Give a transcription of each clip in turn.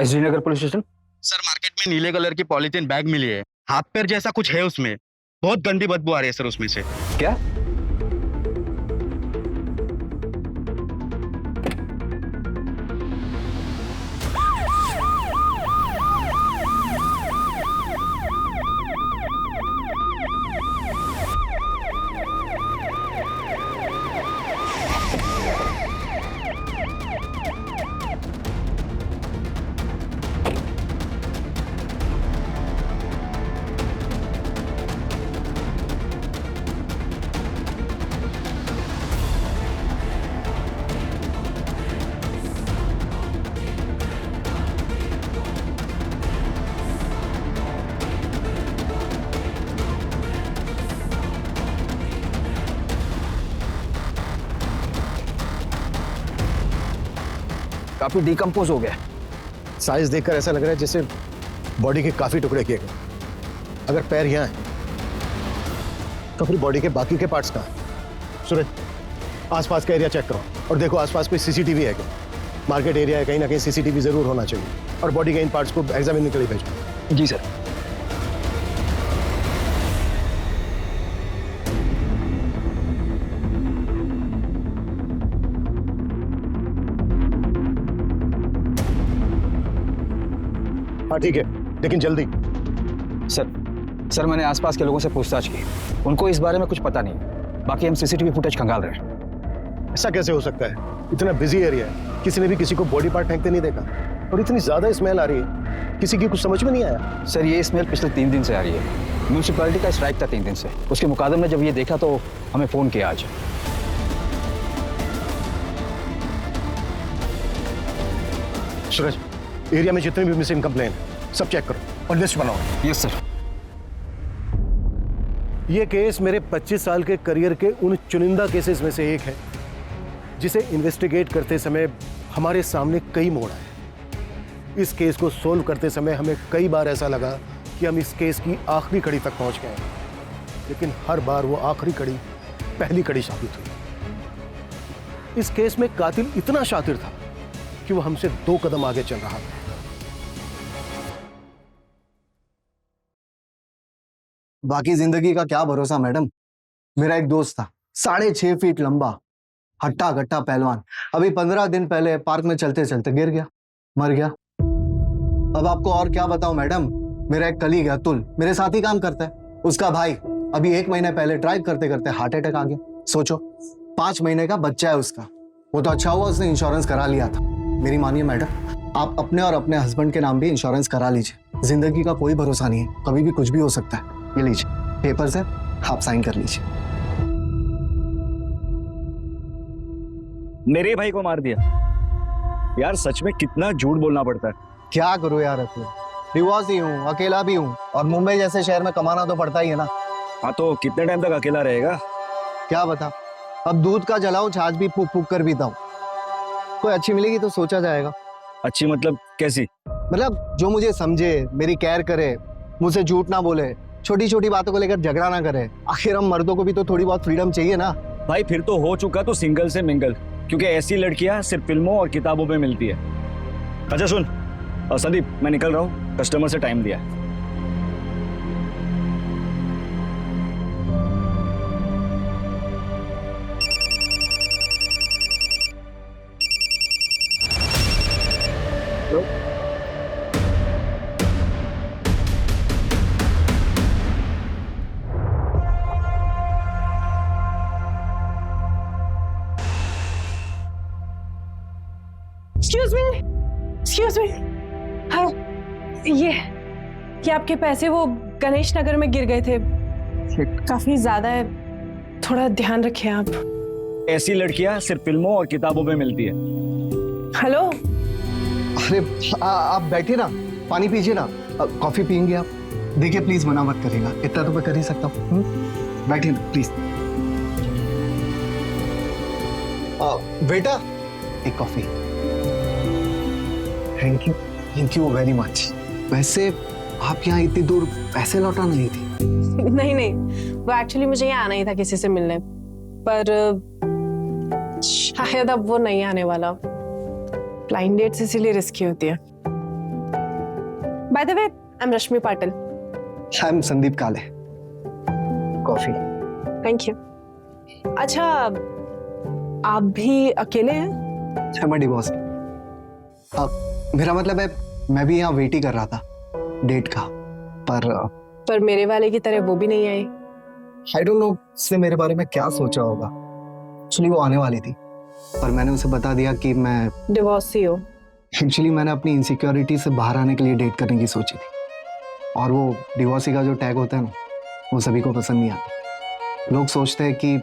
Srinagar police station. Sir market में नीले colour की पॉलीथीन बैग मिली है, हाथ पैर जैसा कुछ है उसमें, बहुत गंदी बदबू आ रही है सर उसमें से। क्या? काफी डिकम्पोज हो गया। साइज देखकर ऐसा लग रहा है जैसे बॉडी के काफी टुकड़े किए गए। अगर पैर यहाँ है तो फिर बॉडी के बाकी के पार्ट्स कहाँ हैं? सूरज, आसपास का एरिया चेक करो और देखो आसपास कोई सीसीटीवी है क्या। मार्केट एरिया है, कहीं ना कहीं सीसीटीवी जरूर होना चाहिए। और बॉडी के इन पार्ट्स को एग्जामिन के लिए भेजो। जी सर। हाँ ठीक है, लेकिन जल्दी। सर मैंने आसपास के लोगों से पूछताछ की, उनको इस बारे में कुछ पता नहीं। बाकी हम सीसीटीवी फुटेज खंगाल रहे हैं। ऐसा कैसे हो सकता है? इतना बिजी एरिया है, किसी ने भी किसी को बॉडी पार्ट फेंकते नहीं देखा। और इतनी ज्यादा स्मेल आ रही है, किसी की कुछ समझ में नहीं आया। सर ये स्मेल पिछले 3 दिन से आ रही है। म्यूनिसिपैलिटी का स्ट्राइक था 3 दिन से। उसके मुकादमे में जब ये देखा तो हमें फोन किया आज। सूरज, एरिया में जितने भी मिसिंग कंप्लेन है सब चेक करो और लिस्ट बनाओ। Yes sir. ये केस मेरे 25 साल के करियर के उन चुनिंदा केसेस में से एक है जिसे इन्वेस्टिगेट करते समय हमारे सामने कई मोड़ आए। इस केस को सोल्व करते समय हमें कई बार ऐसा लगा कि हम इस केस की आखिरी कड़ी तक पहुंच गए, लेकिन हर बार वो आखिरी कड़ी पहली कड़ी साबित हुई। इस केस में कातिल इतना शातिर था कि वो हमसे 2 कदम आगे चल रहा था। बाकी जिंदगी का क्या भरोसा मैडम। मेरा एक दोस्त था, 6.5 फीट लंबा, हट्टा कट्टा पहलवान। अभी 15 दिन पहले पार्क में चलते चलते गिर गया, मर गया। अब आपको और क्या बताऊं मैडम। मेरा एक कलीग है अतुल, मेरे साथ ही काम करता है। उसका भाई अभी 1 महीने पहले ड्राइव करते करते हार्ट अटैक आ गया। सोचो, 5 महीने का बच्चा है उसका। वो तो अच्छा हुआ उसने इंश्योरेंस करा लिया था। मेरी मानिए मैडम, आप अपने और अपने हस्बैंड के नाम भी इंश्योरेंस करा लीजिए। जिंदगी का कोई भरोसा नहीं है, कभी भी कुछ भी हो सकता है। ये लीजिए पेपर्स है, आप साइन कर लीजिए। मेरे भाई को मार दिया यार, सच में कितना झूठ बोलना पड़ता है। क्या करूं यार अतुल, डिवोर्स ही हूँ, अकेला भी हूँ, और मुंबई जैसे शहर में कमाना तो पड़ता ही है ना। हाँ तो कितने टाइम तक अकेला रहेगा? क्या बता, अब दूध का जलाऊं छाछ भी फूक फूक कर पीता हूँ। कोई अच्छी मिलेगी तो सोचा जाएगा। अच्छी मतलब कैसी? मतलब जो मुझे समझे, मेरी केयर करे, मुझसे झूठ ना बोले, छोटी छोटी बातों को लेकर झगड़ा ना करे। आखिर हम मर्दों को भी तो थोड़ी बहुत फ्रीडम चाहिए ना। भाई फिर तो हो चुका तो सिंगल से मिंगल, क्योंकि ऐसी लड़कियां सिर्फ फिल्मों और किताबों में मिलती है। अच्छा सुन संदीप, मैं निकल रहा हूँ, कस्टमर से टाइम दिया है। Excuse me. हाँ, ये आपके पैसे वो गणेश नगर में गिर गए थे, काफी ज्यादा है, थोड़ा ध्यान रखिए आप। ऐसी लड़कियां सिर्फ फिल्मों और किताबों में मिलती है। हेलो। अरे आप बैठिए ना, पानी पीजिए ना, कॉफी पियेंगे आप? देखिए प्लीज मना मत करिएगा, इतना तो मैं कर ही सकता हूँ। बैठिए ना प्लीज। बेटा एक coffee. Thank you very much. वैसे आप यहाँ इतनी दूर पैसे लौटाने आई थी? नहीं, वो एक्चुअली मुझे यहाँ आना ही था किसी से मिलने, पर शायद अब वो नहीं आने वाला। ब्लाइंड डेट्स इसीलिए रिस्की होती है। By the way, I am Rashmi Patil. I am Sandeep काले। कॉफी। Thank you. अच्छा, आप भी अकेले हैं? मैं डिवोर्स। मेरा मतलब है मैं भी यहाँ वेट ही कर रहा था डेट का, पर मेरे वाले की तरह वो भी नहीं आई। आई डोंट नो उसने मेरे बारे में क्या सोचा होगा। एक्चुअली वो आने वाली थी, पर मैंने उसे बता दिया कि मैं डिवोर्सी हो। एक्चुअली मैंने अपनी इनसिक्योरिटी से बाहर आने के लिए डेट करने की सोची थी, और वो डिवोर्सी का जो टैग होता है ना, वो सभी को पसंद नहीं आता। लोग सोचते हैं कि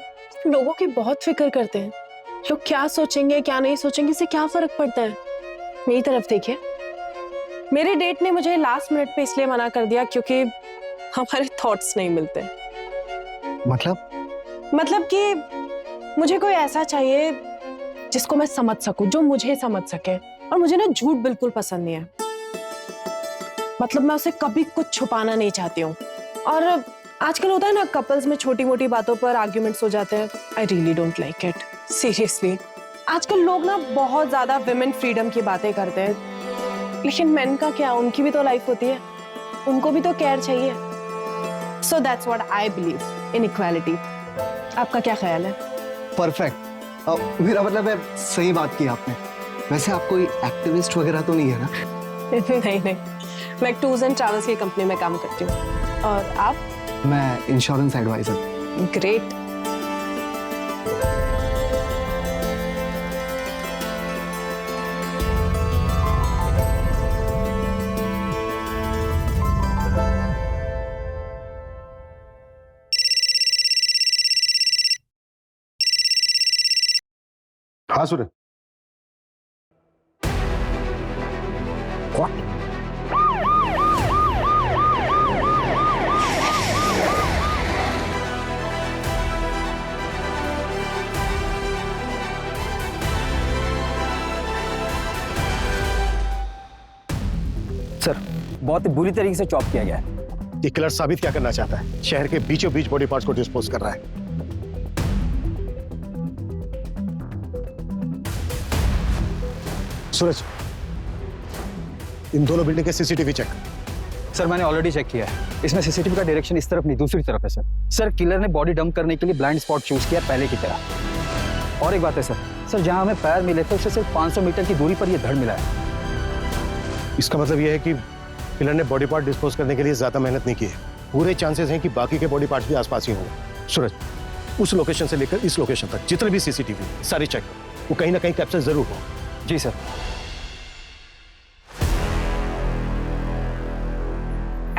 लोगों की बहुत फिक्र करते हैं। लोग क्या सोचेंगे क्या नहीं सोचेंगे, इससे क्या फर्क पड़ता है। मेरी तरफ देखिए, मेरे डेट ने मुझे लास्ट मिनट पे इसलिए मना कर दिया क्योंकि हमारे थॉट्स नहीं मिलते। मतलब कि मुझे कोई ऐसा चाहिए जिसको मैं समझ सकूं, जो मुझे समझ सके। और मुझे ना झूठ बिल्कुल पसंद नहीं है। मतलब मैं उसे कभी कुछ छुपाना नहीं चाहती हूँ। और आजकल होता है ना, कपल्स में छोटी मोटी बातों पर आर्ग्यूमेंट्स हो जाते हैं। I really don't like it, seriously. आजकल लोग ना बहुत ज्यादा विमेन फ्रीडम की बातें करते हैं, लेकिन मेन का क्या, उनकी भी तो लाइफ होती है, उनको भी तो केयर चाहिए। So that's what I believe in equality. आपका क्या ख्याल है? परफेक्ट। मेरा मतलब है सही बात की आपने। वैसे आप कोई एक्टिविस्ट वगैरह तो नहीं है ना? नहीं, मैं टूर्स एंड ट्रैवल्स की कंपनी में काम करती हूँ। और आप? मैं इंश्योरेंस एडवाइजर। ग्रेट। हाँ सूरज। सर, बहुत ही बुरी तरीके से चॉप किया गया है। ये किलर साबित क्या करना चाहता है? शहर के बीचों बीच बॉडी पार्ट्स को डिस्पोज कर रहा है। सूरज, इन दोनों बिल्डिंग के सीसीटीवी चेक। सर, मैंने ऑलरेडी चेक किया है। इसमें सीसीटीवी का डायरेक्शन इस तरफ नहीं, दूसरी तरफ है सर। किलर ने बॉडी डंप करने के लिए ब्लाइंड स्पॉट चूज किया पहले की तरह। और एक बात है सर, जहां हमें पैर मिले थे उससे सिर्फ 500 मीटर की दूरी पर यह धड़ मिला है। इसका मतलब यह है कि किलर ने बॉडी पार्ट डिस्पोज करने के लिए ज्यादा मेहनत नहीं की है। पूरे चांसेस हैं कि बाकी के बॉडी पार्ट्स भी आसपास ही होंगे। सूरज, उस लोकेशन से लेकर इस लोकेशन तक जितने भी सीसीटीवी सारी चेक, वो कहीं ना कहीं कैप्चर जरूर हो। जी सर।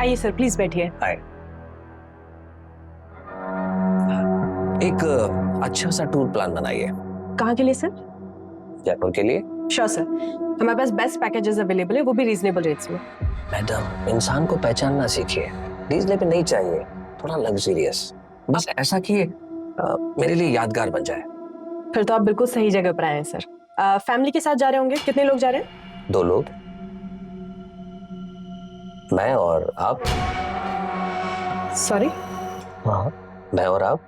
आइए सर, प्लीज बैठिए। एक अच्छा सा टूर प्लान बनाइए। कहाँ के लिए सर? जयपुर के लिए। श्योर सर, हमारे पास बेस्ट पैकेजेस अवेलेबल है, वो भी रीजनेबल रेट्स में। मैडम, इंसान को पहचानना सीखिए। रीजनेबल नहीं चाहिए, थोड़ा लग्जरियस, बस ऐसा कि मेरे लिए यादगार बन जाए। फिर तो आप बिल्कुल सही जगह पर आए हैं सर। फैमिली के साथ जा रहे होंगे? कितने लोग जा रहे हैं? 2 लोग, मैं और आप। सॉरी? हाँ, मैं और आप।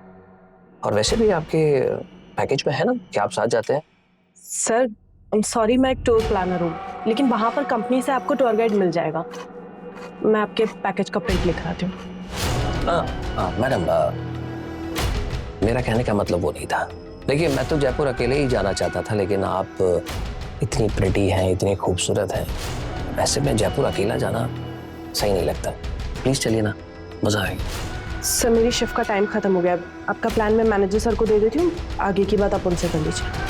और वैसे भी आपके पैकेज में है ना कि आप साथ जाते हैं। सर सॉरी, मैं एक टूर प्लानर हूँ, लेकिन वहां पर कंपनी से आपको टूर गाइड मिल जाएगा। मैं आपके पैकेज का प्रिंट लिख आती हूँ। मैडम, मेरा कहने का मतलब वो नहीं था। देखिए, मैं तो जयपुर अकेले ही जाना चाहता था, लेकिन आप इतनी प्रिटी हैं, इतनी खूबसूरत हैं, ऐसे में जयपुर अकेला जाना सही नहीं लगता। प्लीज चलिए ना, मजा आएगा। सर, मेरी शिफ्ट का टाइम खत्म हो गया। आपका प्लान मैं मैनेजर सर को दे देती हूँ, आगे की बात आप उनसे कर लीजिए।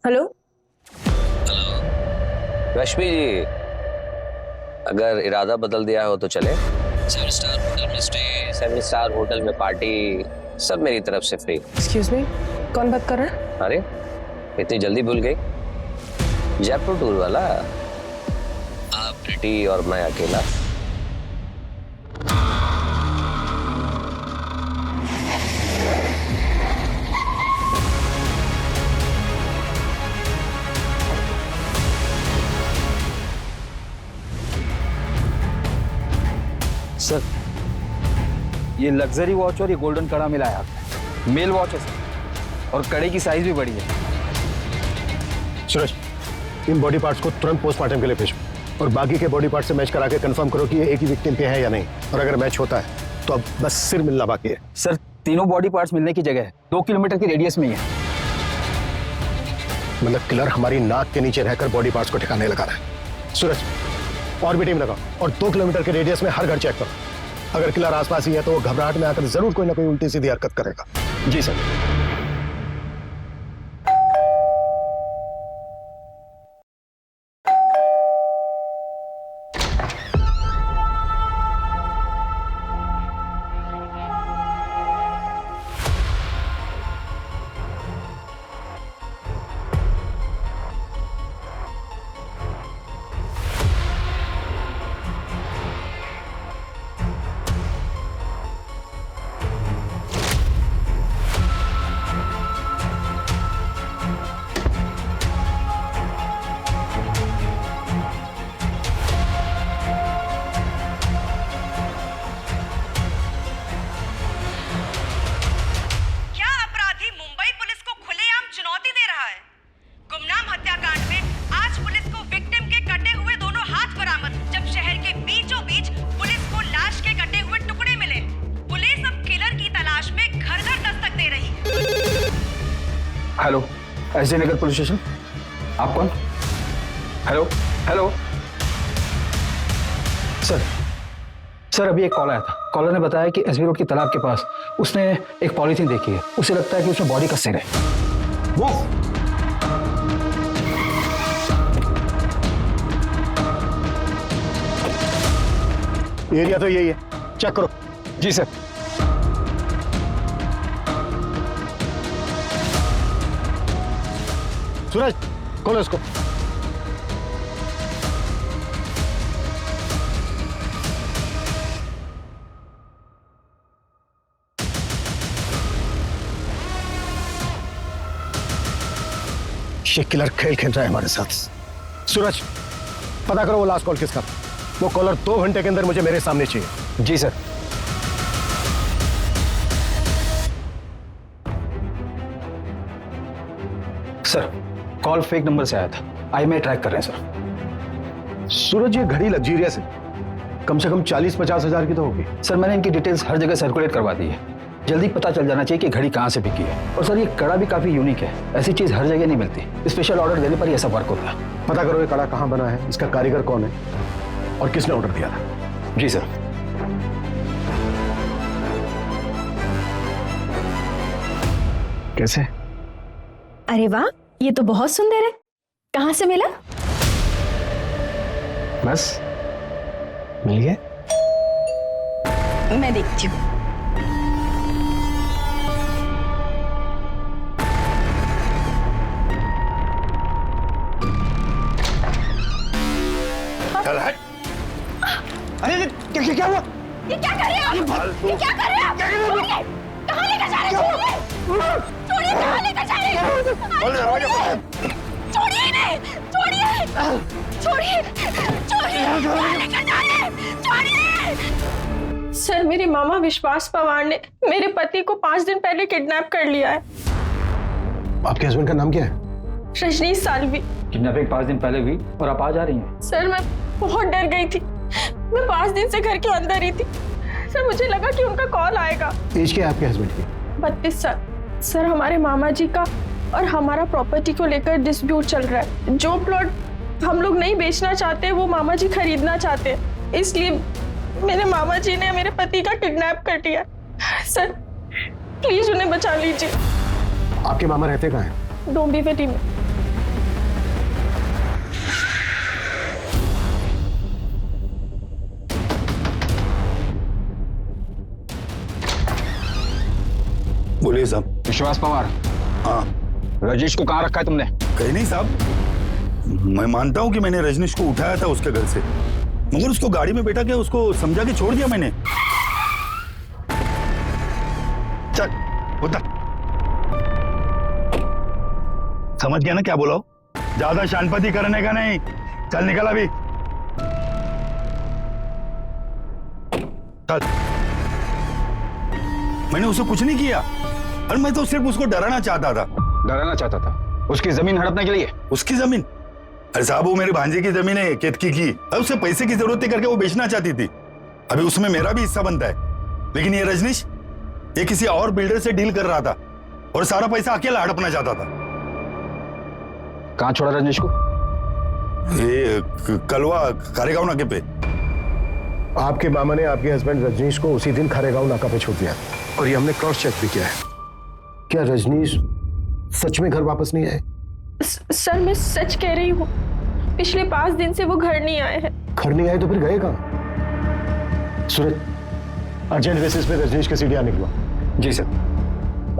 हेलो। रश्मि जी, अगर इरादा बदल दिया हो तो चले। 7 स्टार होटल में स्टे, 7 स्टार होटल में पार्टी, सब मेरी तरफ से फ्री। एक्सक्यूज मी, कौन बात कर रहा है? अरे, इतनी जल्दी भूल गई? जयपुर टूर वाला, आप प्रिटी और मैं अकेला। सर, ये लग्जरी वॉच और ये गोल्डन कड़ा मिला है आपने। मेल वॉच है सर, और कड़े की साइज भी बड़ी है। सूरज, इन बॉडी पार्ट्स को तुरंत पोस्टमार्टम के लिए भेजो और बाकी के बॉडी पार्ट से मैच करा के कंफर्म करो कि ये एक ही विक्टिम पे है या नहीं, और अगर मैच होता है तो अब बस सिर मिलना बाकी है। सर तीनों बॉडी पार्ट्स मिलने की जगह 2 किलोमीटर की रेडियस में ही है। मतलब किलर हमारी नाक के नीचे रहकर बॉडी पार्ट्स को ठिकाने लगा रहा है। सूरज, और भी टीम लगाओ और 2 किलोमीटर के रेडियस में हर घर चेक करो। अगर किलर आसपास ही है तो वो घबराहट में आकर जरूर कोई ना कोई उल्टी सीधी हरकत करेगा। जी सर। हेलो, एसडी नगर पुलिस स्टेशन। आप कौन? हेलो हेलो सर अभी एक कॉल आया था। कॉलर ने बताया कि एसबी रोड की तालाब के पास उसने एक पॉलीथीन देखी है। उसे लगता है कि उसमें बॉडी का सिर है। वो एरिया तो यही है, चेक करो। जी सर। सूरज, खोलो इसको। ये किलर खेल खेल रहा है हमारे साथ। सूरज, पता करो वो लास्ट कॉल किसका था। वो कॉलर 2 घंटे के अंदर मुझे मेरे सामने चाहिए। जी sir. Sir call fake number से आया था। IMEI ट्रैक कर रहे हैं सर। सूरज, ये घड़ी लग्जरियस है, कम से कम 40-50 हजार की तो होगी। सर मैंने इनकी डिटेल्स हर जगह सर्कुलेट करवा दी है। जल्दी पता चल जाना चाहिए कि घड़ी कहाँ से बिकी है। और सर ये कड़ा भी काफी यूनिक है, ऐसी चीज हर जगह नहीं मिलती। स्पेशल ऑर्डर देने पर ही ऐसा वर्क होता है। पता करो ये कड़ा कहाँ बना है, इसका कारीगर कौन है और किसने ऑर्डर दिया था। जी सर। कैसे? अरे वाह, ये तो बहुत सुंदर है। कहाँ से मिला? बस मिल गया। मैं देखती हूँ। अरे क्या हुआ? ये क्या कर रहे हो? ये क्या कर रहे हो? छोड़िए! कहाँ लेकर जा रहे हो? छोड़िए! कहाँ लेकर जा रहे हो? छोड़िए इन्हें! छोड़िए! छोड़िए! छोड़िए! कहाँ लेकर जा रहे हैं? छोड़िए! सर मेरे मामा विश्वास पवार ने मेरे पति को 5 दिन पहले किडनैप कर लिया है। आपके हस्बैंड का नाम क्या है? रजनीश साल्वी। किडनैपिंग 5 दिन पहले हुई और आप आ जा रही हैं। सर मैं बहुत डर गई थी। मैं 5 दिन से घर के अंदर ही थी। सर मुझे लगा कि उनका कॉल आएगा। एज क्या है आपके हस्बैंड की? 32 साल। सर हमारे मामा जी का और हमारा प्रॉपर्टी को लेकर डिस्प्यूट चल रहा है। जो प्लॉट हम लोग नहीं बेचना चाहते वो मामा जी खरीदना चाहते हैं, इसलिए मेरे मामा जी ने मेरे पति का किडनैप कर लिया। सर प्लीज उन्हें बचा लीजिए। आपके मामा रहते कहाँ हैं? डोंबिवली में। बोलिए साहब। विश्वास पवार। हाँ। रजनीश को कहाँ रखा है तुमने? कहीं नहीं साहब, मैं मानता हूँ कि मैंने रजनीश को उठाया था उसके घर से, मगर उसको गाड़ी में बैठा के उसको समझा के छोड़ दिया मैंने। चल उतर। समझ गया ना क्या बोला? ज्यादा शानपति करने का नहीं। चल निकल अभी। चल। मैंने उसे कुछ नहीं किया, और मैं तो सिर्फ उसको डराना चाहता था। डराना चाहता था उसकी जमीन हड़पने के लिए? उसकी जमीन? अरे साहब, वो मेरे भांजे की जमीन है, केतकी की। अब उसे पैसे की जरूरत थी करके वो बेचना चाहती थी। अभी उसमें मेरा भी हिस्सा बनता है। लेकिन ये रजनीश, ये किसी और बिल्डर से डील कर रहा था और सारा पैसा अकेला हड़पना चाहता था। कहाँ छोड़ा रजनीश को? ये कलवा खारेगांव नाके पे। आपके मामा ने आपके हस्बैंड रजनीश को उसी दिन खारेगांव नाका पे छोड़ दिया और ये हमने क्रॉस चेक भी किया है। क्या रजनीश सच में घर वापस नहीं आए? सर मैं सच कह रही हूँ, पिछले 5 दिन से वो घर नहीं आए हैं। घर नहीं आए तो फिर गए कहाँ? सूरज, अर्जेंट बेसिस पे रजनीश के सीढ़ियाँ निकलवा। जी सर।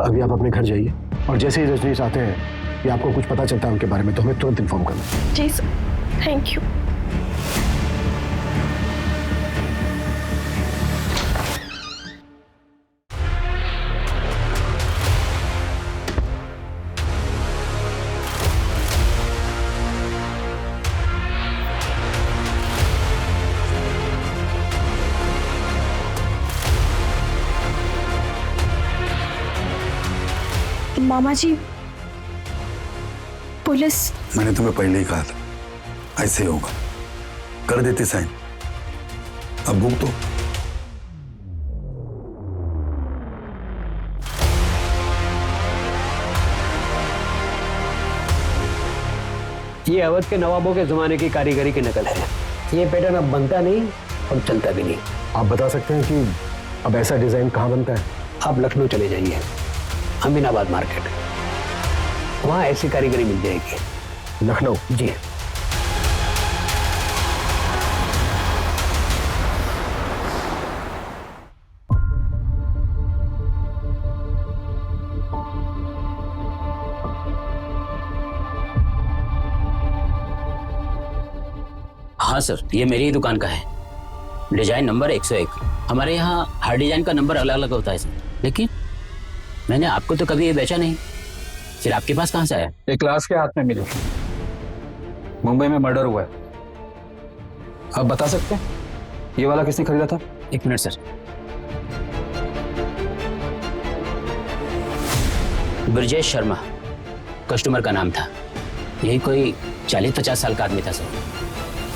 अभी आप अपने घर जाइए और जैसे ही रजनीश आते हैं या आपको कुछ पता चलता है उनके बारे में तो हमें तुरंत इन्फॉर्म करना। जी सर, थैंक यू। मामा जी, पुलिस। मैंने तुम्हें पहले ही कहा था ऐसे ही होगा। कर देते साइन। अब भूख तो। ये अवध के नवाबों के जमाने की कारीगरी की नकल है। ये पैटर्न अब बनता नहीं और चलता भी नहीं। आप बता सकते हैं कि अब ऐसा डिजाइन कहाँ बनता है? आप लखनऊ चले जाइए, अमीनाबाद मार्केट, वहां ऐसी कारीगरी मिल जाएगी। लखनऊ? जी। हाँ सर, ये मेरी ही दुकान का है। Design number 101। हमारे यहाँ हर डिजाइन का नंबर अलग अलग होता है सर, लेकिन मैंने आपको तो कभी ये बेचा नहीं, फिर आपके पास कहाँ से आया? एक क्लास के हाथ में मिली। मुंबई में मर्डर हुआ है। आप बता सकते हैं ये वाला किसने खरीदा था? एक minute sir. Brajesh Sharma customer का नाम था। यही कोई 40-50 साल का आदमी था सर।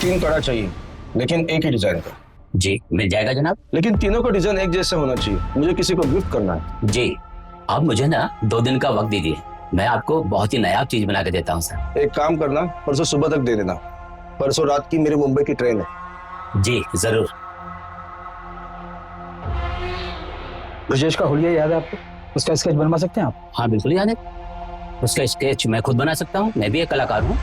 3 कड़ा चाहिए, लेकिन एक ही डिजाइन का। जी मिल जाएगा जनाब। लेकिन तीनों का डिजाइन एक जैसा होना चाहिए, मुझे किसी को गिफ्ट करना है। जी, आप मुझे ना 2 दिन का वक्त दीजिए, मैं आपको बहुत ही नायाब चीज बना के देता हूँ सर। एक काम करना, परसों सुबह तक दे देना। परसों रात की मेरी मुंबई की ट्रेन है। जी जरूर। ब्रजेश का हुलिया याद है आपको? उसका स्केच बनवा सकते हैं आप? हाँ बिल्कुल याद है। उसका स्केच मैं खुद बना सकता हूँ, मैं भी एक कलाकार हूँ।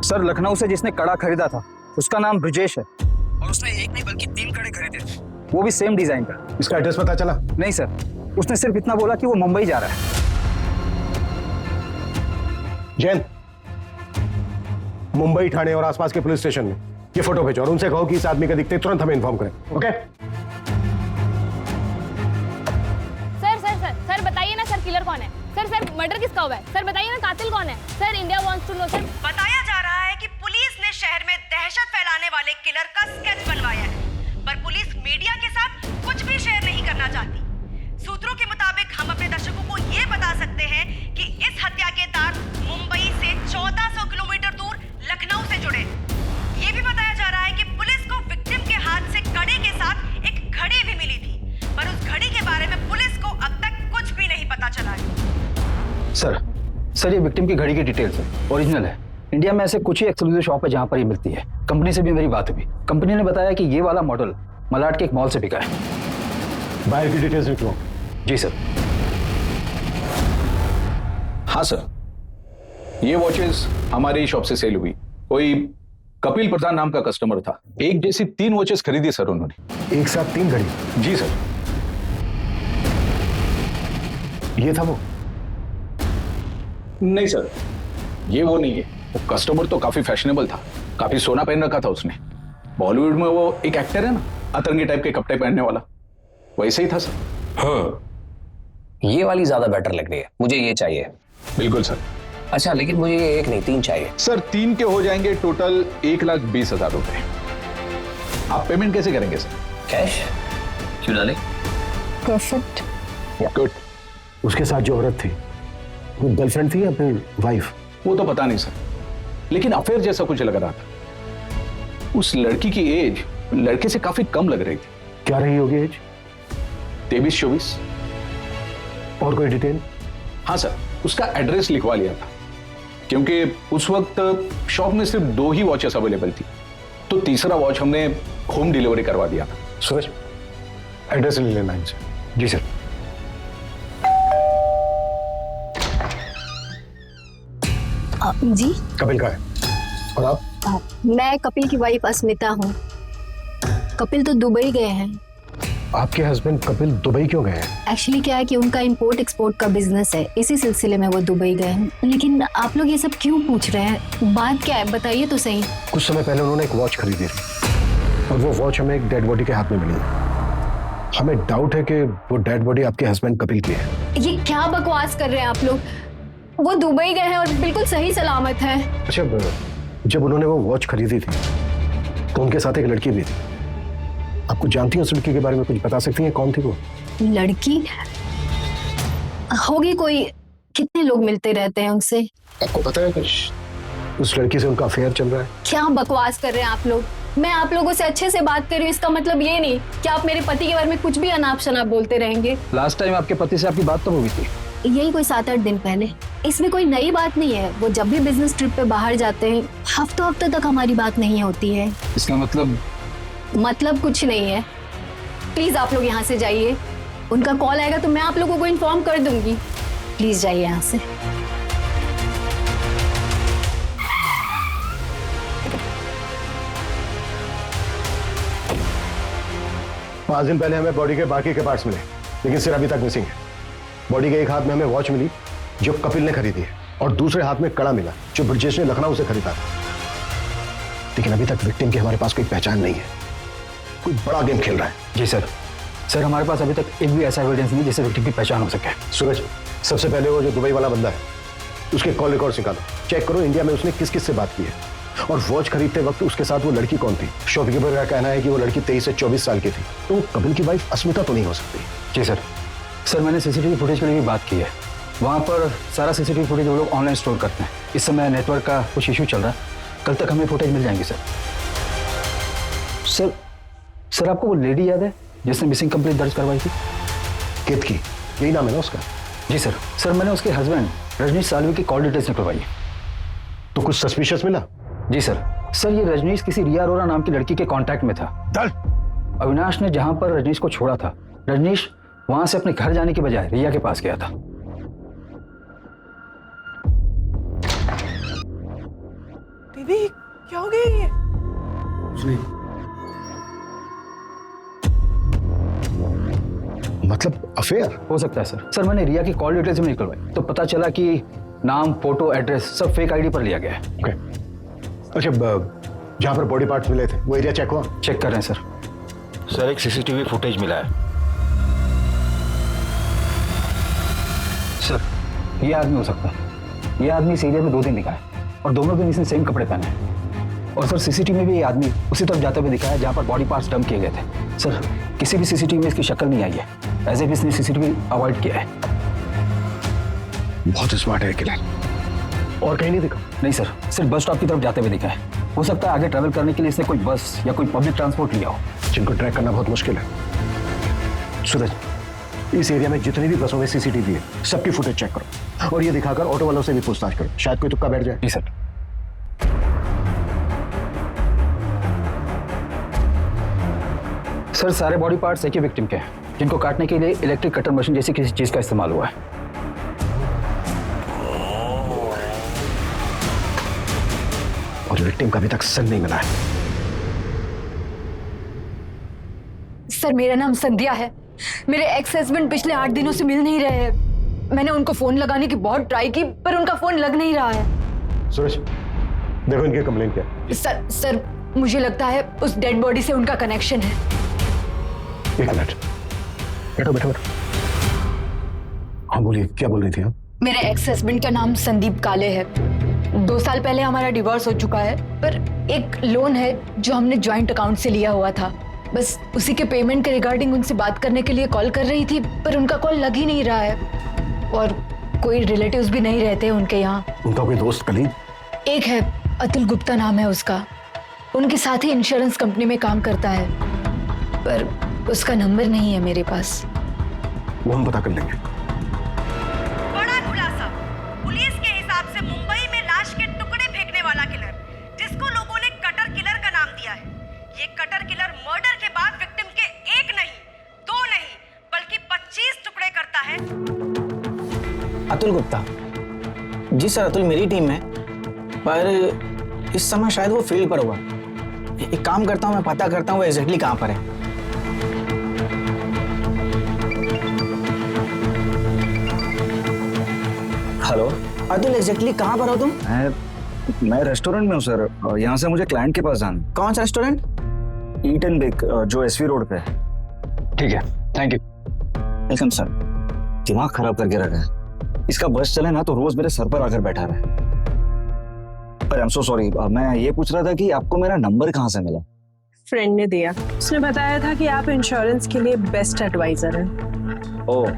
सर, लखनऊ से जिसने कड़ा खरीदा था उसका नाम ब्रजेश है और उसने एक नहीं बल्कि 3 कड़े खरीदे थे, वो भी सेम डिजाइन का। इसका एड्रेस पता चला? नहीं सर, उसने सिर्फ इतना बोला कि वो मुंबई जा रहा है। जैन, मुंबई, ठाणे और आसपास के पुलिस स्टेशन में ये फोटो भेजो और उनसे कहो कि इस आदमी का दिखते तुरंत हमें इन्फॉर्म करें। ओके? सर बताइए ना, सर किलर कौन है? सर मर्डर किसका हुआ है? सर बताइए ना, कातिल कौन है? Sir India wants to know. Sir बताया जा रहा है कि पुलिस ने शहर में दहशत फैलाने वाले किलर का स्केच बनवाया है, पर पुलिस मीडिया के साथ कुछ भी शेयर नहीं करना चाहती। सूत्रों के मुताबिक हम अपने दर्शकों को ये बता सकते हैं कि इस हत्या के तार मुंबई से 1400 किलोमीटर दूर लखनऊ से जुड़े। ये भी बताया जा रहा है कि पुलिस को विक्टिम के हाथ से कड़े के साथ एक घड़ी भी मिली थी, पर उस घड़ी के बारे में पुलिस को अब तक कुछ भी नहीं पता चला है। सर ये विक्टिम की घड़ी की डिटेल्स है, ओरिजिनल है। इंडिया में ऐसे कुछ ही एक्सक्लूसिव शॉप है जहां पर ये मिलती है। कंपनी से भी मेरी बात हुई, कंपनी ने बताया कि ये वाला मॉडल मलाड के एक मॉल से बिका है। बाहर की डिटेल्स लिख लो। जी सर। हाँ सर, ये वॉचेस हमारी शॉप से सेल हुई। कोई कपिल प्रधान नाम का कस्टमर था, एक जैसी 3 वॉचेस खरीदी सर उन्होंने। एक साथ 3 घड़ी? जी सर। ये था वो? नहीं सर, ये वो नहीं है। वो कस्टमर तो काफी फैशनेबल था, काफी सोना पहन रखा था उसने। बॉलीवुड में वो एक एक्टर है ना, अतरंगी टाइप के कपड़े पहनने वाला, वैसे ही था सर। हाँ, ये वाली ज्यादा बेटर लग रही है, मुझे ये चाहिए। बिल्कुल सर। अच्छा, लेकिन मुझे ये 1 नहीं 3 चाहिए। सर 3 के हो जाएंगे टोटल 1,20,000 रुपए। आप पेमेंट कैसे करेंगे सर? कैश क्यों डाले? परफेक्ट। गुड। उसके साथ जो औरत थी वो गर्लफ्रेंड थी या फिर वाइफ? वो तो पता नहीं सर, लेकिन अफेयर जैसा कुछ लग रहा था। उस लड़की की एज लड़के से काफी कम लग रही थी। क्या रही होगी एज? 23-24। और कोई डिटेल? हाँ सर, उसका एड्रेस लिखवा लिया था, क्योंकि उस वक्त शॉप में सिर्फ 2 ही वॉचेस अवेलेबल थी, तो तीसरा वॉच हमने होम डिलीवरी करवा दिया था। सूरज, एड्रेस ले लेना इनसे। जी सर। जी कपिल का है। और आप? मैं कपिल की वाइफ अस्मिता हूँ। कपिल तो दुबई गए हैं। आपके हस्बैंड कपिल दुबई क्यों गए हैं? एक्चुअली क्या है कि उनका इंपोर्ट एक्सपोर्ट का बिजनेस है, इसी सिलसिले में वो दुबई गए हैं। लेकिन आप लोग ये सब क्यों पूछ रहे हैं? बात क्या है बताइए तो सही। कुछ समय पहले उन्होंने एक वॉच खरीदी थी और वो वॉच हमें एक डेड बॉडी के हाथ में मिली। हमें डाउट है कि वो डेड बॉडी आपके हस्बैंड कपिल की है। ये क्या बकवास कर रहे हैं आप लोग? वो दुबई गए हैं और बिल्कुल सही सलामत है। अच्छा, जब उन्होंने वो वॉच खरीदी थी तो उनके साथ एक लड़की भी थी। आपको जानती हैं उस लड़की के बारे में? कुछ बता सकती हैं कौन थी वो? लड़की होगी कोई। कितने लोग मिलते रहते हैं उनसे। आपको पता है कुछ उस लड़की से उनका अफेयर चल रहा है? क्या बकवास कर रहे हैं आप लोग? मैं आप लोगों से अच्छे से बात कर रही हूँ, इसका मतलब ये नहीं कि आप मेरे पति के बारे में कुछ भी अनाप शनाप बोलते रहेंगे। लास्ट टाइम आपके पति से आपकी बात तो हुई थी? यही कोई 7-8 दिन पहले। इसमें कोई नई बात नहीं है। वो जब भी बिजनेस ट्रिप पे बाहर जाते हैं हफ्तों हफ्तों तक हमारी बात नहीं होती है। इसका मतलब कुछ नहीं है। प्लीज आप लोग यहाँ से जाइए। उनका कॉल आएगा तो मैं आप लोगों को इन्फॉर्म कर दूंगी। प्लीज जाइए यहाँ से। 5 दिन पहले हमें बॉडी के बाकी के पार्ट्स मिले, लेकिन सिर अभी तक मिसिंग है। बॉडी के एक हाथ में हमें वॉच मिली जो कपिल ने खरीदी है और दूसरे हाथ में कड़ा मिला जो ब्रजेश ने लखनऊ से खरीदा था। लेकिन अभी तक विक्टिम की हमारे पास कोई पहचान नहीं है। कोई बड़ा गेम खेल रहा है। जी सर। सर हमारे पास अभी तक एक भी ऐसा एविडेंस नहीं जिससे विक्टिम की पहचान हो सके। सूरज, सबसे पहले वो जो दुबई वाला बंदा है उसके कॉल रिकॉर्ड निकालो, चेक करो इंडिया में उसने किस किस से बात की है और वॉच खरीदते वक्त उसके साथ वो लड़की कौन थी। शॉपकीपर का कहना है कि वो लड़की 23 से 24 साल की थी, तो वो कपिल की वाइफ अस्मिता तो नहीं हो सकती। जी सर। सर मैंने सीसीटीवी फुटेज के लिए भी बात की है। वहाँ पर सारा सीसीटीवी फुटेज वो लोग ऑनलाइन स्टोर करते हैं। इस समय नेटवर्क का कुछ इशू चल रहा है, कल तक हमें फुटेज मिल जाएंगे सर। सर आपको वो लेडी याद है जिसने मिसिंग कंप्लेंट दर्ज करवाई थी? कित की? यही नाम है ना उसका? जी सर। सर मैंने उसके हस्बैंड रजनीश सालवी की कॉल डिटेल्स निकलवाई है। तो कुछ सस्पिशियस मिला? जी सर। सर ये रजनीश किसी रिया अरोरा नाम की लड़की के कांटेक्ट में था। अविनाश ने जहां पर रजनीश को छोड़ा था, रजनीश वहां से अपने घर जाने के बजाय रिया के पास गया था। दीदी क्या हो गया ये? मतलब अफेयर हो सकता है सर। सर मैंने रिया की कॉल डिटेल्स भी निकलवाई तो पता चला कि नाम, फोटो, एड्रेस सब फेक आईडी पर लिया गया है। ओके। अच्छा, जहां पर बॉडी पार्ट्स मिले थे वो एरिया चेक हुआ? चेक कर रहे हैं सर। सर एक सीसीटीवी फुटेज मिला है। सर ये आदमी हो सकता है। ये आदमी इस एरिया में 2 दिन दिखा है और दोनों दिन इसने सेम कपड़े पहने हैं। और सर सीसीटीवी में भी ये आदमी उसी तरफ जाते हुए दिखा है जहां पर बॉडी पार्ट्स डंप किए गए थे। सर किसी भी सीसीटीवी में इसकी शक्ल नहीं आई है, एज इफ इसने सीसीटीवी अवॉइड किया है। बहुत स्मार्ट है किलर। और कहीं नहीं दिखा? नहीं सर, सिर्फ बस स्टॉप की तरफ जाते हुए दिखा है। हो सकता है आगे ट्रैवल करने के लिए इसने कोई बस या कोई पब्लिक ट्रांसपोर्ट लिया हो, जिनको ट्रैक करना बहुत मुश्किल है। सूरज, इस एरिया में जितनी भी बसों में सीसीटीवी है सबकी फुटेज चेक करो और ये दिखाकर ऑटो वालों से भी पूछताछ करो, शायद कोई तुक्का बैठ जाए। जी सर। सर सारे बॉडी पार्ट्स एक ही विक्टिम के हैं जिनको काटने के लिए इलेक्ट्रिक कटर मशीन जैसी किसी चीज का इस्तेमाल हुआ है। और विक्टिम का अभी तक सन नहीं मिला है। सर मेरा नाम संध्या है। मेरे एक्स हस्बैंड पिछले 8 दिनों से मिल नहीं रहे हैं। मैंने उनको फोन लगाने की बहुत ट्राई की पर उनका फोन लग नहीं रहा है। सुरेश, देखो इनकी कंप्लेंट क्या है। सर मुझे लगता है उस डेड बॉडी से उनका कनेक्शन है। एक मिनट, बैठो बैठो बैठो। हाँ बोलिए, क्या बोल रही थी आप? मेरे एक्स हस्बैंड का नाम संदीप काले है। 2 साल पहले हमारा डिवोर्स हो चुका है, पर एक लोन है जो हमने जॉइंट अकाउंट से लिया हुआ था। बस उसी के पेमेंट के रिगार्डिंग उनसे बात करने के लिए कॉल कर रही थी, पर उनका कॉल लग ही नहीं रहा है और कोई रिलेटिव्स भी नहीं रहते उनके यहाँ। उनका कोई दोस्त कलीग? एक है, अतुल गुप्ता नाम है उसका, उनके साथ ही इंश्योरेंस कंपनी में काम करता है, पर उसका नंबर नहीं है मेरे पास। वो हम पता कर लेंगे। बड़ा खुलासा, पुलिस के हिसाब से मुंबई में लाश के टुकड़े फेंकने वाला किलर, जिसको लोगों ने कटर किलर का नाम दिया है। ये कटर किलर मर्डर के बाद विक्टिम के 1 नहीं 2 नहीं बल्कि 25 टुकड़े करता है। अतुल गुप्ता? जी सर, अतुल मेरी टीम में, पर इस समय शायद वो फील्ड पर हुआ। एक काम करता हूँ, मैं पता करता हूँ वो एग्जैक्टली कहाँ पर है। हेलो अतुल, एग्जैक्टली कहाँ पर हो तुम? मैं रेस्टोरेंट में हूँ सर, यहाँ से मुझे क्लाइंट के पास जाना। कौन सा रेस्टोरेंट? ईट एंड बेक, जो एसवी रोड पे है। ठीक है, थैंक यू। Welcome sir. दिमाग खराब करके रखा है, इसका बस चले ना तो रोज मेरे सर पर आकर बैठा रहे। पर आई एम सो सॉरी, मैं ये पूछ रहा था कि आपको मेरा नंबर कहाँ से मिला? फ्रेंड ने दिया, उसने बताया था कि आप इंश्योरेंस के लिए बेस्ट एडवाइजर हैं। ओह,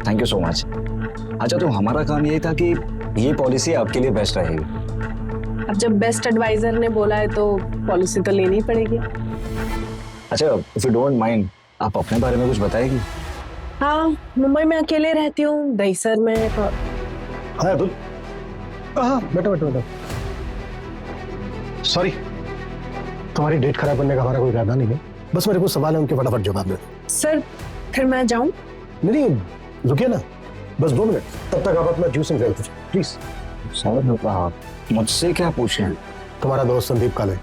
थैंक यू सो मच। अच्छा, तो हमारा काम यही था कि ये पॉलिसी आपके लिए बेस्ट रहेगी। अब जब बेस्ट एडवाइजर ने बोला है तो पॉलिसी तो लेनी पड़ेगी। अच्छा, इफ यू डोंट माइंड, आप अपने बारे में कुछ बताएगी? हाँ, मुंबई में अकेले रहती हूँ, दहीसर में। हाँ अतुल, हाँ बैठो। सॉरी, तुम्हारी डेट खराब करने का हमारा कोई इरादा नहीं है, बस मेरे को सवाल है, उनके फटाफट जवाब दे। सर, फिर मैं जाऊँ? नहीं, रुकिए ना, बस 2 मिनट, तब तक आप अपना जूस एंजॉय कीजिए प्लीज। सर, आप मुझसे क्या पूछ रहे हैं? तुम्हारा दोस्त संदीप काले।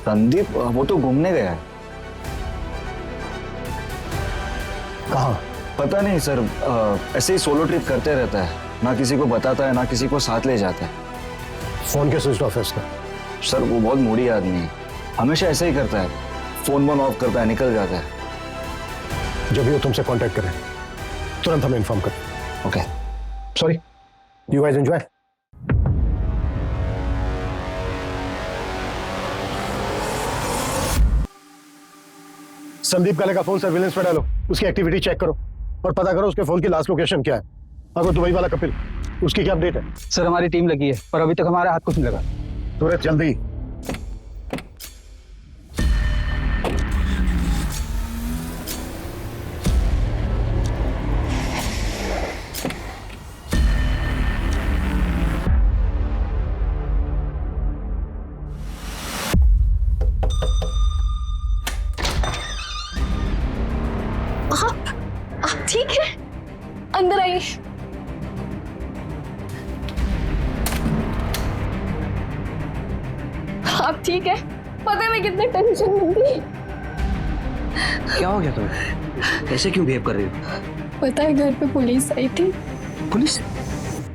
संदीप? वो तो घूमने गया है। कहाँ? पता नहीं सर, ऐसे ही सोलो ट्रिप करते रहता है, ना किसी को बताता है ना किसी को साथ ले जाता है। फोन के स्विच ऑफ है उसका। सर, वो बहुत मूडी आदमी है, हमेशा ऐसे ही करता है, फोन ऑफ करता है, निकल जाता है। जब भी वो तुमसे कांटेक्ट करे तुरंत हमें इन्फॉर्म कर। Okay, sorry, you guys enjoy. Sandeep काले का फोन सर्विलेंस पे डालो, उसकी एक्टिविटी चेक करो और पता करो उसके फोन की लास्ट लोकेशन क्या है। अगर दुबई वाला कपिल, उसकी क्या अपडेट है? सर, हमारी टीम लगी है, पर अभी तक हमारा हाथ कुछ नहीं लगा। सूरज, जल्दी। आप ठीक है? अंदर आइए। आप ठीक है? पता है मैं कितने टेंशन में थी। क्या हो गया तुम्हें? ऐसे क्यों बिहेव कर रही हो? पता है, घर पे पुलिस आई थी। पुलिस?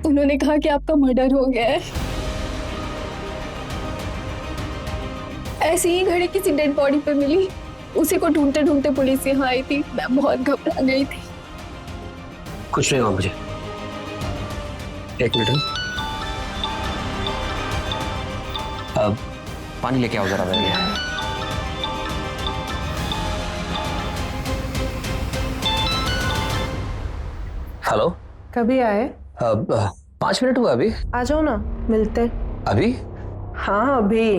उन्होंने कहा कि आपका मर्डर हो गया है। ऐसी ही घड़ी किसी डेड बॉडी पे मिली, उसी को ढूंढते ढूंढते पुलिस यहाँ आई थी। मैं बहुत घबरा गई थी। कुछ नहीं हुआ मुझे। एक मिनट, अब पानी लेके आओ जरा मेरे लिए। हेलो, कभी आए? अब 5 मिनट हुआ अभी। आ जाओ ना, मिलते। अभी? हाँ, अभी।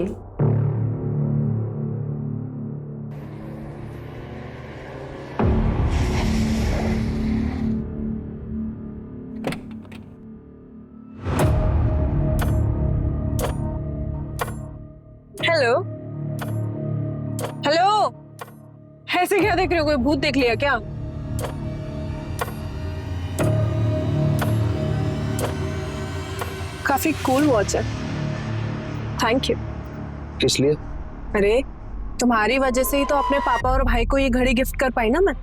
हेलो हेलो, ऐसे क्या देख रहे हो? कोई भूत देख लिया क्या? काफी कूल वॉच है, थैंक यू। किस लिए? अरे, तुम्हारी वजह से ही तो अपने पापा और भाई को ये घड़ी गिफ्ट कर पाई ना मैं,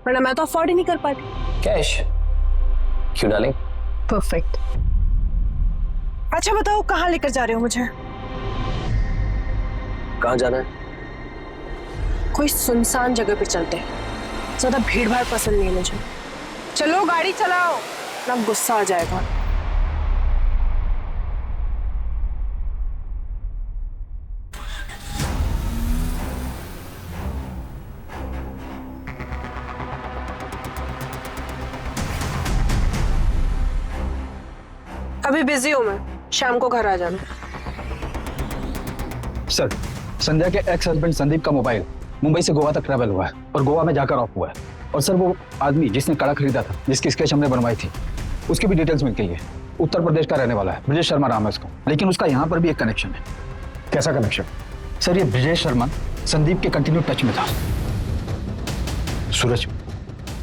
वरना मैं तो अफोर्ड ही नहीं कर पाती। कैश? क्यों डार्लिंग? परफेक्ट। अच्छा बताओ, कहाँ लेकर जा रहे हो मुझे? कहाँ जाना है? कोई सुनसान जगह पे चलते हैं, ज्यादा भीड़ भाड़ पसंद नहीं है मुझे। चलो गाड़ी चलाओ, ना गुस्सा आ जाएगा। अभी बिजी हूँ मैं, शाम को घर आ जाना। सर, संध्या के एक्स हस्बैंड संदीप का मोबाइल मुंबई से गोवा तक ट्रैवल हुआ है और गोवा में जाकर ऑफ हुआ है। और सर, वो आदमी जिसने कड़ा खरीदा था, जिसकी स्केच हमने बनवाई थी, उसकी भी डिटेल्स मिल गई है। उत्तर प्रदेश का रहने वाला है, ब्रजेश शर्मा नाम है उसका। लेकिन उसका यहाँ पर भी एक कनेक्शन है। कैसा कनेक्शन? सर, ये ब्रजेश शर्मा संदीप के कंटिन्यू टच में था। सूरज,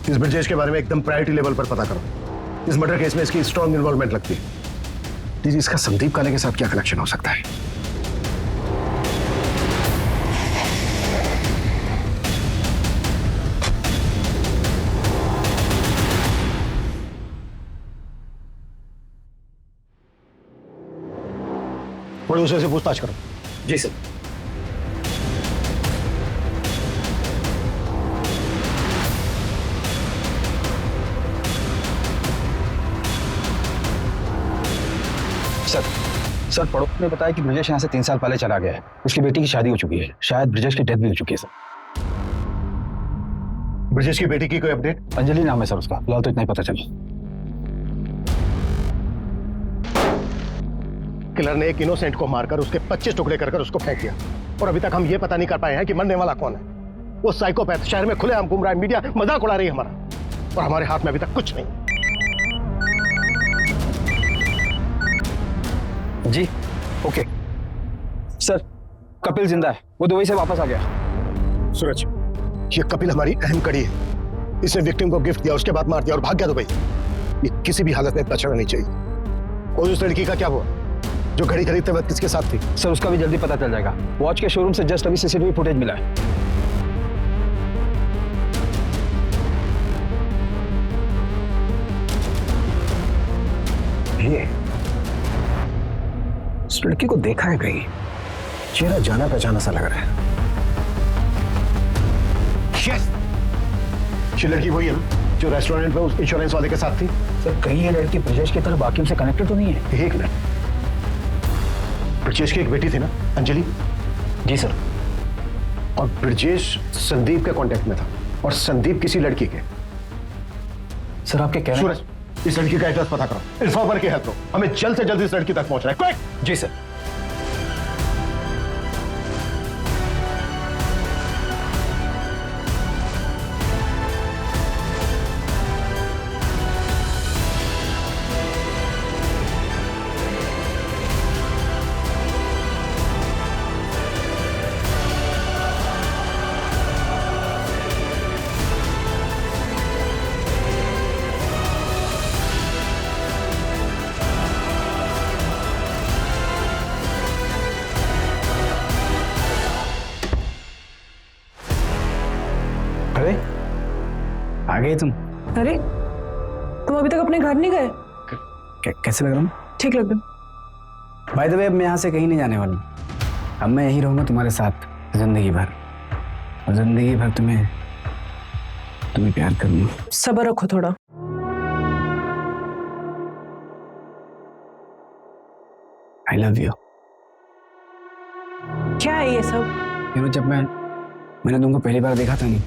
इस ब्रजेश के बारे में एकदम प्रायोरिटी लेवल पर पता करो। इस मर्डर केस में इसकी स्ट्रॉन्ग इन्वॉल्वमेंट लगती है। दीजिए, इसका संदीप काले के साथ क्या कनेक्शन हो सकता है? प्रोड्यूसर से पूछताछ करो। जी सर। सर, पड़ोस ने बताया कि ब्रजेश यहाँ से 3 साल पहले चला गया है। उसकी बेटी की शादी हो चुकी है, शायद ब्रजेश की डेथ भी हो चुकी है सर। ब्रजेश की बेटी की कोई अपडेट? अंजलि नाम है सर उसका, फिलहाल तो इतना ही पता चला। किलर ने एक इनोसेंट को मारकर उसके 25 टुकड़े कर उसको फेंक दिया और अभी तक हम ये पता नहीं कर पाए हैं कि मरने वाला कौन है। वो साइकोपैथ शहर में खुलेआम घूम रहा है, मीडिया मजाक उड़ा रही है हमारा, और हमारे हाथ में अभी तक कुछ नहीं। जी ओके सर, कपिल जिंदा है, वो दुबई से वापस आ गया। सूरज, ये कपिल हमारी अहम कड़ी है। इसने विक्टिम को गिफ्ट दिया, उसके बाद मार दिया और भाग गया दुबई। ये किसी भी हालत में बचना नहीं चाहिए। और उस लड़की का क्या हुआ जो घड़ी खरीदते वक्त किसके साथ थी? सर, उसका भी जल्दी पता चल जाएगा। वॉच के शोरूम से जस्ट अभी सीसीटीवी फुटेज मिला है। ये इस लड़की को देखा है कहीं, चेहरा जाना पहचाना सा लग रहा है। Yes! ये लड़की वही है ना जो रेस्टोरेंट में उस इंश्योरेंस वाले के साथ थी? सर, कहीं ये लड़की ब्रजेश की तरह बाकियों से कनेक्टेड तो नहीं है? एक मिनट, ब्रजेश की एक बेटी थी ना, अंजलि? जी सर। और ब्रजेश संदीप के कांटेक्ट में था और संदीप किसी लड़की के। सर, आपके कहने सूरज, इस लड़की का एड्रेस पता करो, इन्फॉर्मर की हेल्प लो, हमें जल्द से जल्द इस लड़की तक पहुंचना है। क्विक! जी सर। अरे आ गए तुम? अरे तुम अभी तक अपने घर नहीं गए? कैसे लग रहा हूँ? ठीक लग रहा। बाय द वे, अब मैं यहाँ से कहीं नहीं जाने वाला हूँ। अब मैं यहीं रहूंगा तुम्हारे साथ जिंदगी भर, और जिंदगी भर तुम्हें प्यार करूंगा। सब्र रखो थोड़ा। I love you. क्या है ये सब? जब मैंने तुमको पहली बार देखा था नहीं,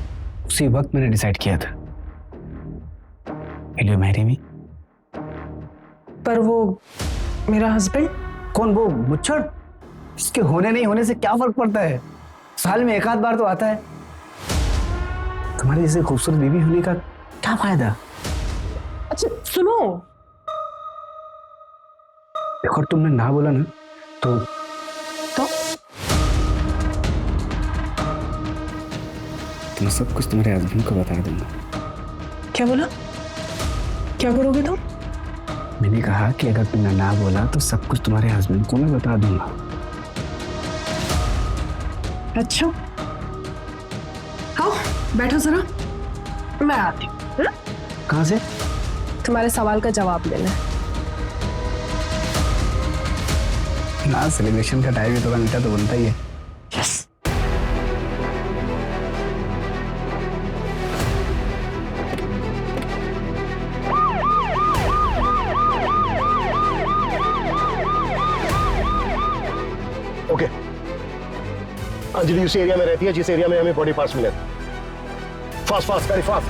उसी वक्त मैंने डिसाइड किया था, Will you marry me? पर वो मेरा हस्बैंड? कौन? वो मुच्छड़? इसके होने नहीं होने से क्या फर्क पड़ता है? साल में एक आध बार तो आता है। तुम्हारी जैसे खूबसूरत बीवी होने का क्या फायदा? अच्छा सुनो, देखो तुमने ना बोला ना तो मैं सब कुछ तुम्हारे हस्बैंड को बता दूंगा। क्या बोला? क्या करोगे तुम? मैंने कहा कि अगर तुमने ना बोला तो सब कुछ तुम्हारे हस्बैंड को मैं बता दूंगा। अच्छा, आओ बैठो जरा, मैं आती हूँ। कहाँ से? तुम्हारे सवाल का जवाब लेना है। ना, सेलिब्रेशन का टाइम थोड़ा मीठा तो बनता ही है। यस। ओके, अंजलि उसी एरिया में रहती है जिस एरिया में हमें बॉडी पार्ट्स मिले। Fast fast, very fast.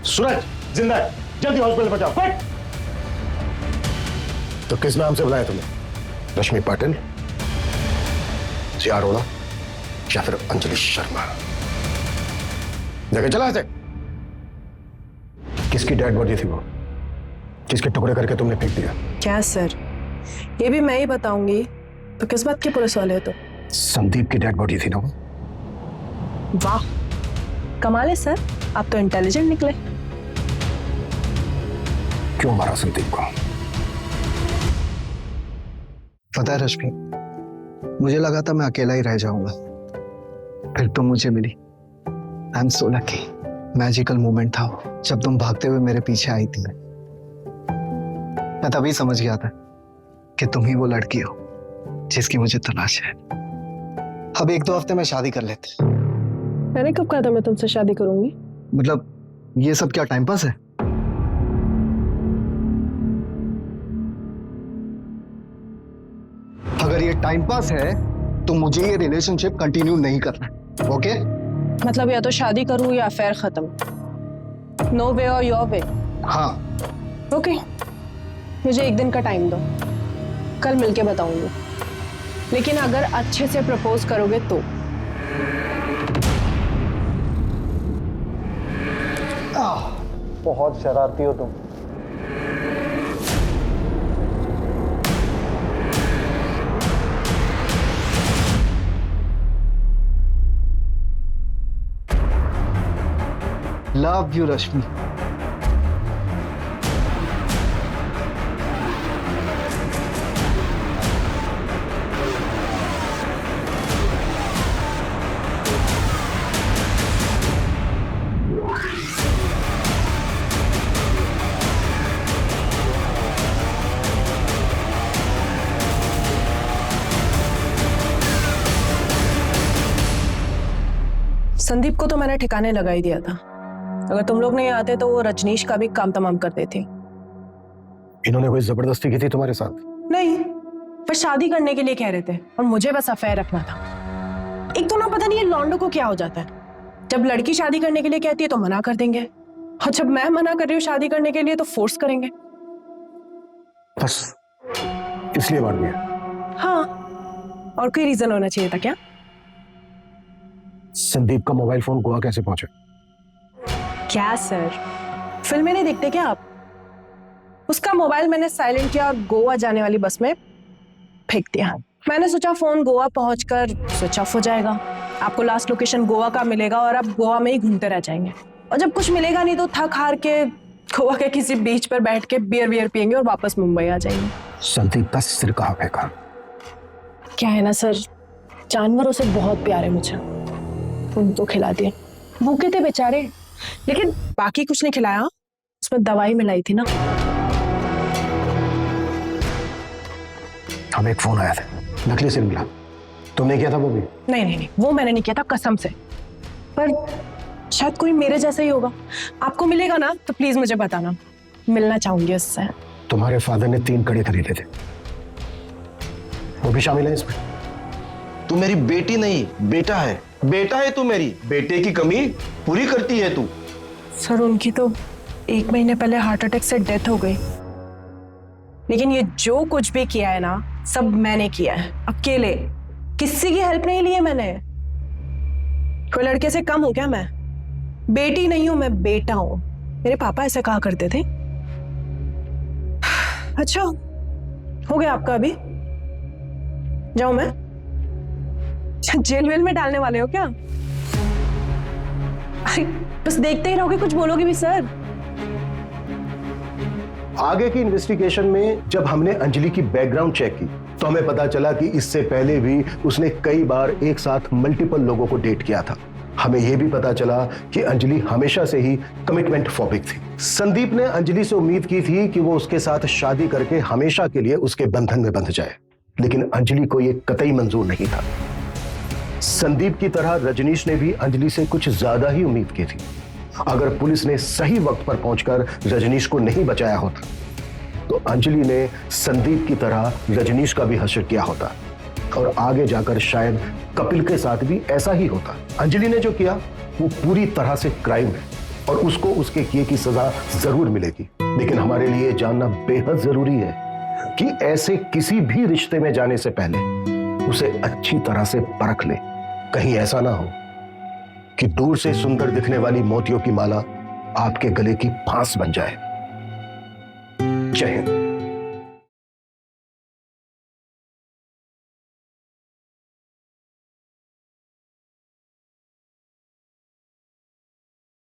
Suraj जिंदा है, जल्दी हॉस्पिटल पहुंचाओ। फट! तो किस नाम से बुलाया तुमने? रश्मि पाटिल, जिया अरोड़ा या फिर अंजलि शर्मा? देखे चला से किसकी डेड बॉडी थी वो, जिसके टुकड़े करके तुमने फेंक दिया? क्या सर, ये भी मैं ही बताऊंगी तो किस बात के पुलिस वाले हो? तो संदीप की डेड बॉडी थी ना वो? वाह, कमाल है सर, आप तो इंटेलिजेंट निकले। क्यों मारा संदीप को? पता है रश्मि, मुझे लगा था मैं अकेला ही रह जाऊंगा, फिर तुम मुझे मिली। I am so lucky. Magical moment था वो, जब तुम भागते हुए मेरे पीछे आई थी। मैं तभी समझ गया था कि तुम ही वो लड़की हो जिसकी मुझे तलाश है। अब 1-2 हफ्ते में शादी कर लेते। मैंने कब कहा था मैं तुमसे शादी करूंगी? मतलब ये सब क्या टाइम पास है? अगर ये टाइम पास है तो मुझे ये रिलेशनशिप कंटिन्यू नहीं करना, ओके? मतलब या तो शादी करूं या अफेयर खत्म। नो वे और योर वे। हाँ। ओके, मुझे 1 दिन का टाइम दो, कल मिलके बताऊंगी। लेकिन अगर अच्छे से प्रपोज करोगे तो। बहुत शरारती हो तुम। लव यू रश्मि। संदीप को तो मैंने ठिकाने लगा ही दिया था। अगर तुम लोग नहीं आते तो वो रजनीश का भी काम तमाम कर देती। इन्होंने कोई जबरदस्ती की थी तुम्हारे साथ? नहीं, बस शादी करने के लिए कह रहे थे और मुझे बस अफेयर रखना था। एक तो ना पता नहीं ये लॉन्डो को क्या हो जाता है, जब लड़की शादी करने के लिए कहती है तो मना कर देंगे, और जब मैं मना कर रही हूँ शादी करने के लिए तो फोर्स करेंगे। बस इसलिए मार दिया? हाँ, और कोई रीजन होना चाहिए था क्या? संदीप का मोबाइल फोन गोवा कैसे पहुंचा? क्या सर, फिल्में नहीं देखते क्या आप? उसका मोबाइल मैंने साइलेंट किया और गोवा जाने वाली बस में फेंक दिया। मैंने सोचा फोन गोवा पहुंचकर स्विच ऑफ हो जाएगा, आपको लास्ट लोकेशन गोवा का मिलेगा और आप गोवा में ही घूमते रह जाएंगे, और जब कुछ मिलेगा नहीं तो थक हार के गोवा के किसी बीच पर बैठ के बियर पियेंगे और वापस मुंबई आ जाएंगे। संदीप का सिर कहाँ फेंका? क्या है ना सर, जानवरों से बहुत प्यार है मुझे, उनको खिला दिया। भूखे थे बेचारे, लेकिन बाकी कुछ नहीं खिलाया, उसमें दवाई मिलाई थी ना। हमें एक फोन आया था, नकली सिम मिला। तुमने किया था वो भी? नहीं, वो मैंने नहीं किया था कसम से, पर शायद कोई मेरे जैसा ही होगा। आपको मिलेगा ना तो प्लीज मुझे बताना, मिलना चाहूंगी उससे। तुम्हारे फादर ने 3 कड़े खरीदे थे, वो भी शामिल है इसमें? तू मेरी बेटी नहीं बेटा है, बेटा है तू मेरी, बेटे की कमी पूरी करती है तू। सर उनकी तो 1 महीने पहले हार्ट अटैक से डेथ हो गई, लेकिन ये जो कुछ भी किया है ना सब मैंने किया है, अकेले, किसी की हेल्प नहीं ली है मैंने। कोई लड़के से कम हूं क्या मैं? बेटी नहीं हूं मैं, बेटा हूं। मेरे पापा ऐसा कहा करते थे। अच्छा हो गया आपका, अभी जाऊं मैं? जेल वेल में डालने वाले हो क्या? अरे बस देखते ही रहोगे, कुछ बोलोगे भी सर? आगे की इन्वेस्टिगेशन में जब हमने अंजलि की बैकग्राउंड चेक की तो हमें पता चला कि इससे पहले भी उसने कई बार एक साथ मल्टीपल लोगों को डेट किया था। हमें यह भी पता चला कि अंजलि हमेशा से ही कमिटमेंट फोबिक थी। संदीप ने अंजलि से उम्मीद की थी कि वो उसके साथ शादी करके हमेशा के लिए उसके बंधन में बंध जाए, लेकिन अंजलि को यह कतई मंजूर नहीं था। संदीप की तरह रजनीश ने भी अंजलि से कुछ ज्यादा ही उम्मीद की थी। अगर पुलिस ने सही वक्त पर पहुंचकर रजनीश को नहीं बचाया होता तो अंजलि ने संदीप की तरह रजनीश का भी हश्र किया होता, और आगे जाकर शायद कपिल के साथ भी ऐसा ही होता। अंजलि ने जो किया वो पूरी तरह से क्राइम है, और उसको उसके किए की सजा जरूर मिलेगी। लेकिन हमारे लिए जानना बेहद जरूरी है कि ऐसे किसी भी रिश्ते में जाने से पहले उसे अच्छी तरह से परख ले। कहीं ऐसा ना हो कि दूर से सुंदर दिखने वाली मोतियों की माला आपके गले की फांस बन जाए। जय हिंद।